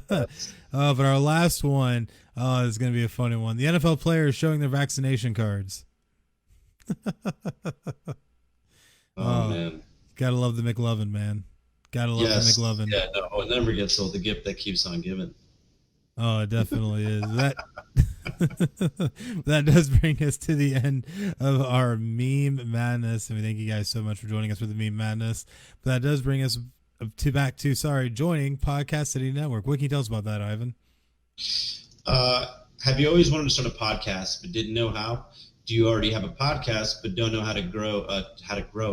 But our last one is going to be a funny one. The NFL players showing their vaccination cards. Man. Gotta love the McLovin, man. Gotta love the McLovin. Yeah, no, it never gets old. The gift that keeps on giving. Oh, it definitely is. That does bring us to the end of our meme madness. And we thank you guys so much for joining us for the meme madness. But that does bring us back to joining Podcast City Network. What can you tell us about that, Ivan? Have you always wanted to start a podcast but didn't know how? Do you already have a podcast but don't know how to grow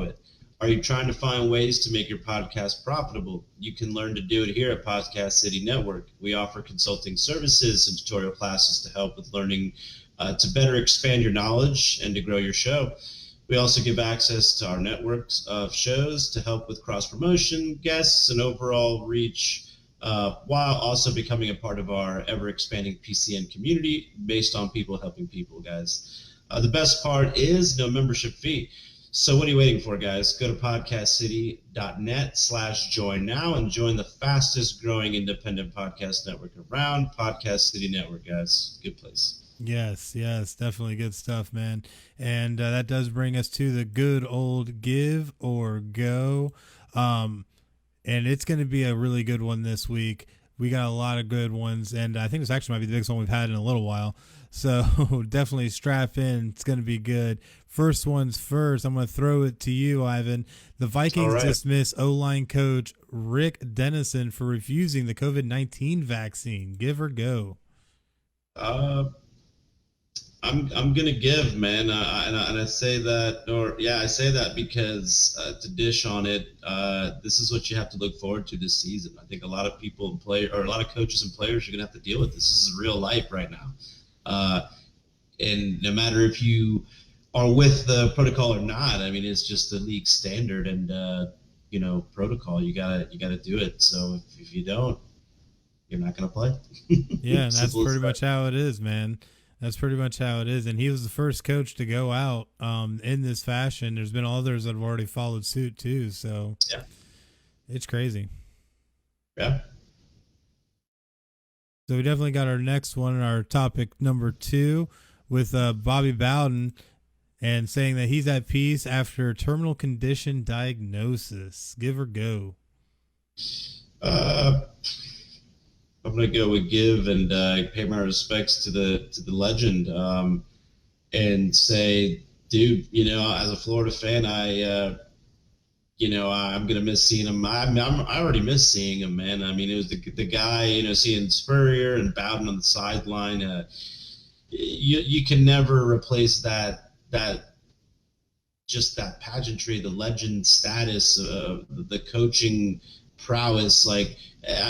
it? Are you trying to find ways to make your podcast profitable? You can learn to do it here at Podcast City Network. We offer consulting services and tutorial classes to help with learning to better expand your knowledge and to grow your show. We also give access to our networks of shows to help with cross-promotion, guests, and overall reach, while also becoming a part of our ever-expanding PCN community based on people helping people, guys. The best part is no membership fee. So what are you waiting for, guys? Go to podcastcity.net/join now and join the fastest growing independent podcast network around, Podcast City Network, guys. Good place. Yes, definitely good stuff, man. And that does bring us to the good old give or go. And it's going to be a really good one this week. We got a lot of good ones, and I think this actually might be the biggest one we've had in a little while. So definitely strap in. It's going to be good. First one's first. I'm going to throw it to you, Ivan. The Vikings dismiss O-line coach Rick Dennison for refusing the COVID-19 vaccine. Give or go? I'm gonna give, man, and I say that, I say that because to dish on it, this is what you have to look forward to this season. I think a lot of people a lot of coaches and players are gonna have to deal with this. This is real life right now, and no matter if you are with the protocol or not, I mean, it's just the league standard and protocol. You gotta do it. So if you don't, you're not gonna play. Yeah, and that's pretty much how it is, man. That's pretty much how it is. And he was the first coach to go out in this fashion. There's been others that have already followed suit too. So yeah, it's crazy. Yeah. So we definitely got our next one, our topic number 2, with Bobby Bowden, and saying that he's at peace after terminal condition diagnosis. Give or go? I'm gonna go with give and pay my respects to the legend, and say, dude, as a Florida fan, I'm gonna miss seeing him. I already miss seeing him, man. I mean, it was the guy, seeing Spurrier and Bowden on the sideline. You can never replace that pageantry, the legend status, the coaching prowess. Like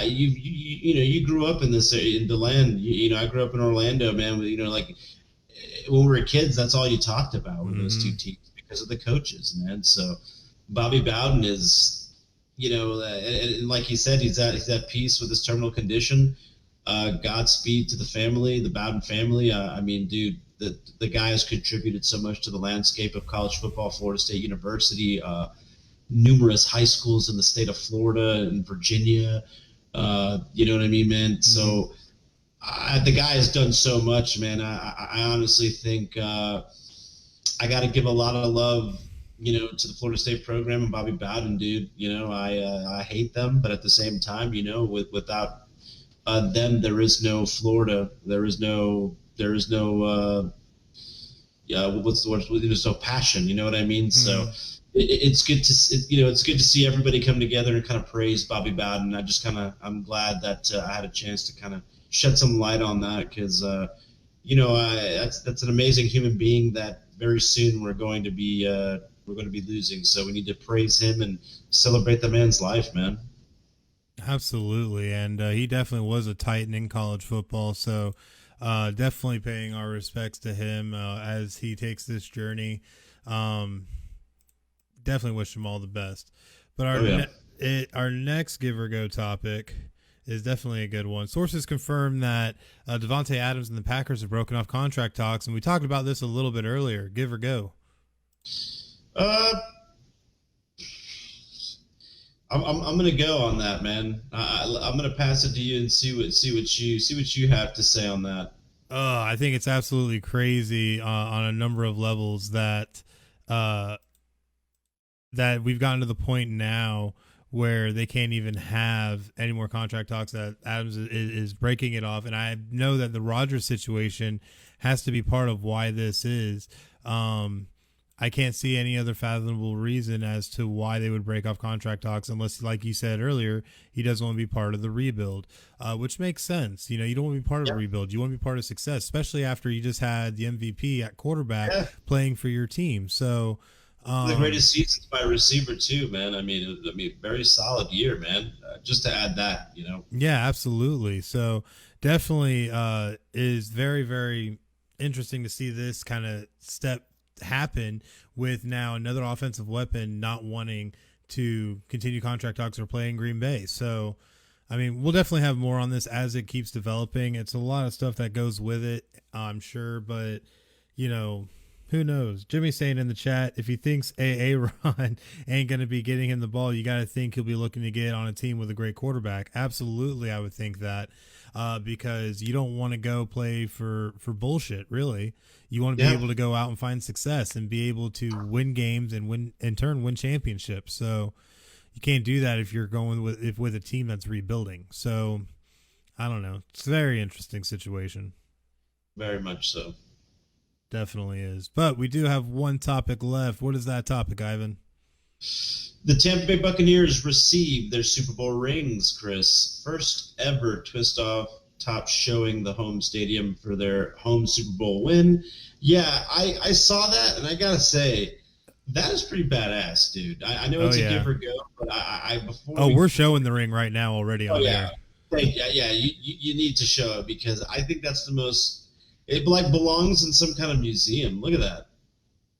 you grew up in the land. I grew up in Orlando, man. Like when we were kids, that's all you talked about with those two teams because of the coaches, man. So Bobby Bowden is, and like he said, he's at peace with his terminal condition. Godspeed to the family, the Bowden family. I mean, dude, the guy has contributed so much to the landscape of college football, Florida State University. numerous high schools in the state of Florida and Virginia. You know what I mean, man? So the guy has done so much, man. I honestly think I got to give a lot of love, to the Florida State program and Bobby Bowden, dude. I hate them, but at the same time, without them, there is no Florida. There is no what's the word? There's no passion. You know what I mean? So it's good to it's good to see everybody come together and kind of praise Bobby Bowden. I'm glad that I had a chance to kind of shed some light on that, because that's an amazing human being that very soon we're going to be losing. So we need to praise him and celebrate the man's life, man. Absolutely, and he definitely was a titan in college football. So definitely paying our respects to him as he takes this journey. Definitely wish him all the best. But our next give or go topic is definitely a good one. Sources confirm that Davante Adams and the Packers have broken off contract talks, and we talked about this a little bit earlier. Give or go? I'm gonna go on that, man. I'm gonna pass it to you and see what you have to say on that. I think it's absolutely crazy on a number of levels that we've gotten to the point now where they can't even have any more contract talks, that Adams is breaking it off. And I know that the Rodgers situation has to be part of why this is. I can't see any other fathomable reason as to why they would break off contract talks unless, like you said earlier, he doesn't want to be part of the rebuild, which makes sense. You don't want to be part of the rebuild. You want to be part of success, especially after you just had the MVP at quarterback playing for your team. So the greatest seasons by receiver too, man. I mean, very solid year, man. Just to add that, Yeah, absolutely. So definitely is very, very interesting to see this kind of step happen with now another offensive weapon not wanting to continue contract talks or play in Green Bay. So, I mean, we'll definitely have more on this as it keeps developing. It's a lot of stuff that goes with it, I'm sure, but who knows? Jimmy's saying in the chat, if he thinks Ron ain't going to be getting him the ball, you got to think he'll be looking to get on a team with a great quarterback. Absolutely, I would think that because you don't want to go play for bullshit, really. You want to be able to go out and find success and be able to win games and in turn win championships. So you can't do that if you're going with a team that's rebuilding. So I don't know. It's a very interesting situation. Very much so. Definitely is. But we do have one topic left. What is that topic, Ivan? The Tampa Bay Buccaneers received their Super Bowl rings, Chris. First ever twist-off top showing the home stadium for their home Super Bowl win. Yeah, I saw that, and I got to say, that is pretty badass, dude. I know it's a give or go, but we're showing the ring right now already on there. Yeah, you need to show it, because I think that's the most... It belongs in some kind of museum. Look at that.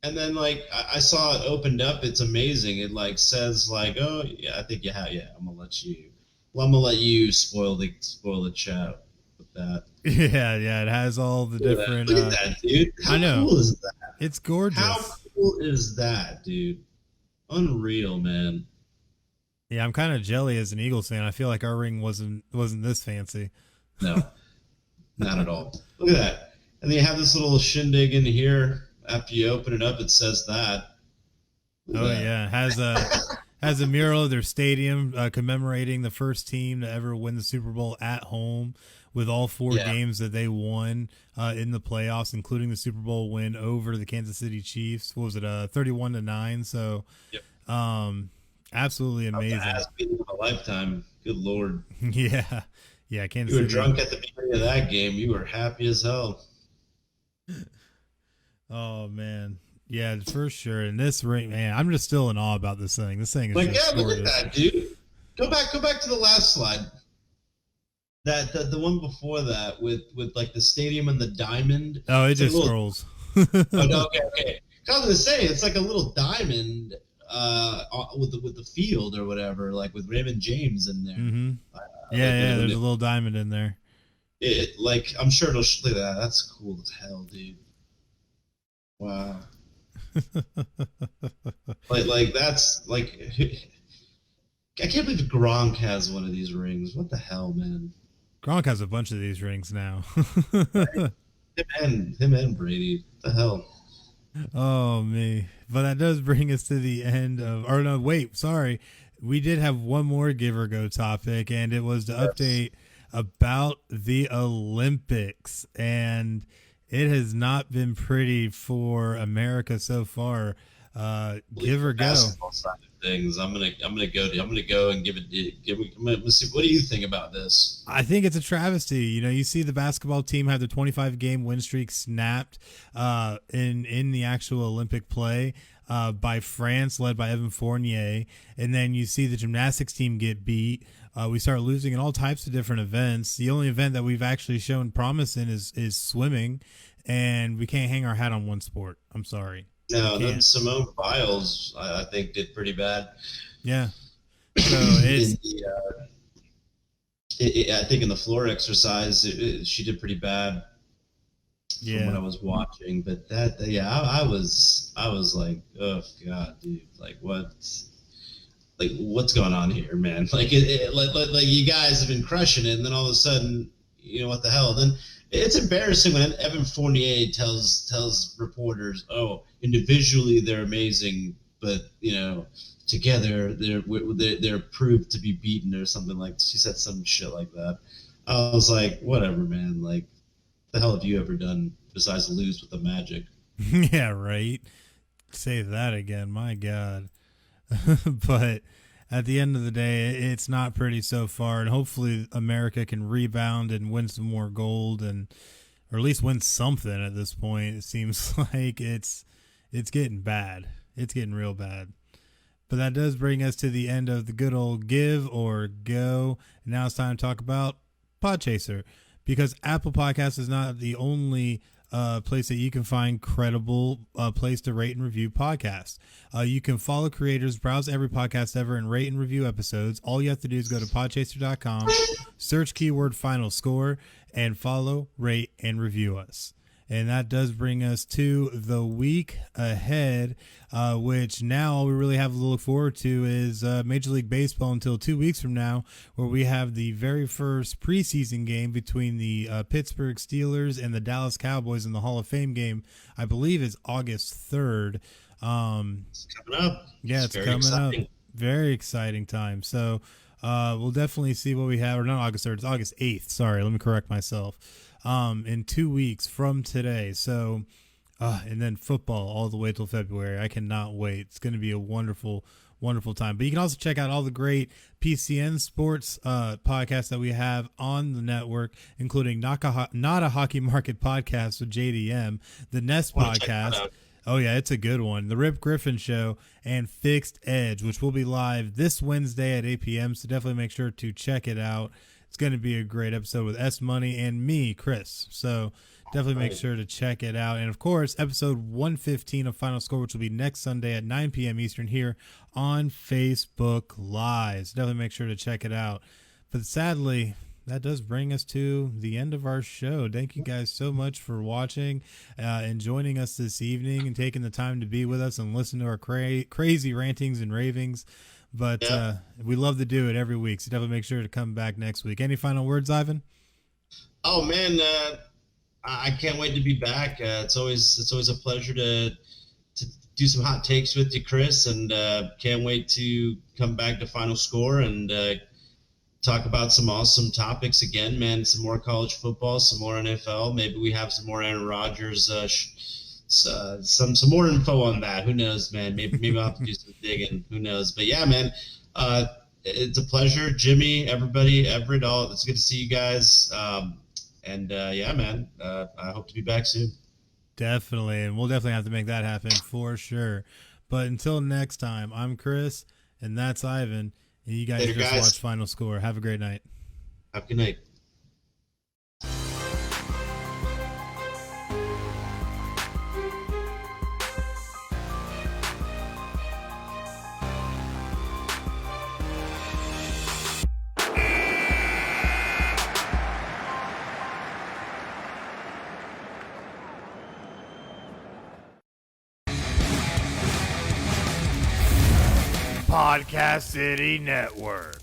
And then I saw it opened up. It's amazing. It says oh yeah, I think you have. Yeah, I'm gonna let you spoil the chat with that. Yeah. It has all the different. Look at that, dude. How cool is that? It's gorgeous. How cool is that, dude? Unreal, man. Yeah, I'm kind of jelly as an Eagles fan. I feel like our ring wasn't this fancy. No, not at all. Look at that. And then you have this little shindig in here. After you open it up, it says that. Yeah, has a mural of their stadium commemorating the first team to ever win the Super Bowl at home, with all four games that they won in the playoffs, including the Super Bowl win over the Kansas City Chiefs. What was it, 31-9? So, absolutely amazing. That's been a lifetime. Good Lord. Yeah, Kansas City. You were drunk at the beginning of that game. You were happy as hell. Oh man, yeah, for sure. And this ring, man, I'm just still in awe about this thing. This thing is just look gorgeous. at that, dude. Go back to the last slide. The one before that with the stadium and the diamond. Oh, it just scrolls. Oh, no, okay. I was gonna say it's like a little diamond with the field or whatever, with Raymond James in there. Mm-hmm. There's a little diamond in there. I'm sure it'll look at that. That's cool as hell, dude. Wow. Like that's like, I can't believe Gronk has one of these rings. What the hell, man? Gronk has a bunch of these rings now. Him and Brady. What the hell? Oh me. But that does bring us to the end of, or no, wait, sorry. We did have one more give or go topic, and it was to update about the Olympics. And it has not been pretty for America so far. Give or go. Basketball side of things. I'm gonna go and let's see. What do you think about this? I think it's a travesty. You know, you see the basketball team have the 25 game win streak snapped in the actual Olympic play by France, led by Evan Fournier, and then you see the gymnastics team get beat. We start losing in all types of different events. The only event that we've actually shown promise in is swimming, and we can't hang our hat on one sport. I'm sorry. No, then Simone Biles, I think, did pretty bad. Yeah. So it's. I think in the floor exercise, she did pretty bad. From what I was watching, but I was like, oh god, dude, like what's going on here, man? Like like you guys have been crushing it, and then all of a sudden, you know, what the hell? Then it's embarrassing when Evan Fournier tells reporters, oh, individually they're amazing, but you know, together they're proved to be beaten, or something. Like, she said some shit like that. I was like, whatever, man. Like, the hell have you ever done besides lose with the Magic? Yeah, right. Say that again. My God. But at the end of the day, it's not pretty so far, and hopefully America can rebound and win some more gold, or at least win something at this point. It seems like it's getting bad. It's getting real bad. But that does bring us to the end of the good old give or go. Now it's time to talk about Podchaser, because Apple Podcasts is not the only place that you can find credible place to rate and review podcasts. You can follow creators, browse every podcast ever, and rate and review episodes. All you have to do is go to podchaser.com, search keyword final score, and follow, rate, and review us. And that does bring us to the week ahead, which now all we really have to look forward to is Major League Baseball until 2 weeks from now, where we have the very first preseason game between the Pittsburgh Steelers and the Dallas Cowboys in the Hall of Fame game. I believe is August 3rd. It's coming up. Yeah, it's coming exciting. Up. Very exciting time. So we'll definitely see what we have. Or not August 3rd, it's August 8th. Sorry, let me correct myself. In 2 weeks from today. So, and then football all the way till February. I cannot wait. It's going to be a wonderful, wonderful time. But you can also check out all the great PCN sports podcasts that we have on the network, including Not a Hockey Market podcast with JDM, the Nest podcast. Oh, yeah, it's a good one. The Rip Griffin Show, and Fixed Edge, which will be live this Wednesday at 8 p.m. So definitely make sure to check it out. It's going to be a great episode with S Money and me, Chris. So definitely make sure to check it out. And, of course, episode 115 of Final Score, which will be next Sunday at 9 p.m. Eastern here on Facebook Live. So definitely make sure to check it out. But sadly, that does bring us to the end of our show. Thank you guys so much for watching and joining us this evening and taking the time to be with us and listen to our crazy rantings and ravings. But we love to do it every week, so definitely make sure to come back next week. Any final words, Ivan? Oh man, I can't wait to be back. It's always a pleasure to do some hot takes with you, Chris, and can't wait to come back to Final Score and talk about some awesome topics again, man. Some more college football, some more NFL. Maybe we have some more Aaron Rodgers. Some more info on that. Who knows, man? Maybe I'll have to do some digging. Who knows? But yeah, man, it's a pleasure, Jimmy, everybody, Everett. All it's good to see you guys. Yeah, man, I hope to be back soon. Definitely, and we'll definitely have to make that happen for sure. But until next time, I'm Chris, and that's Ivan, and you guys just watch Final Score. Have a great night. Have a good night. Podcast City Network.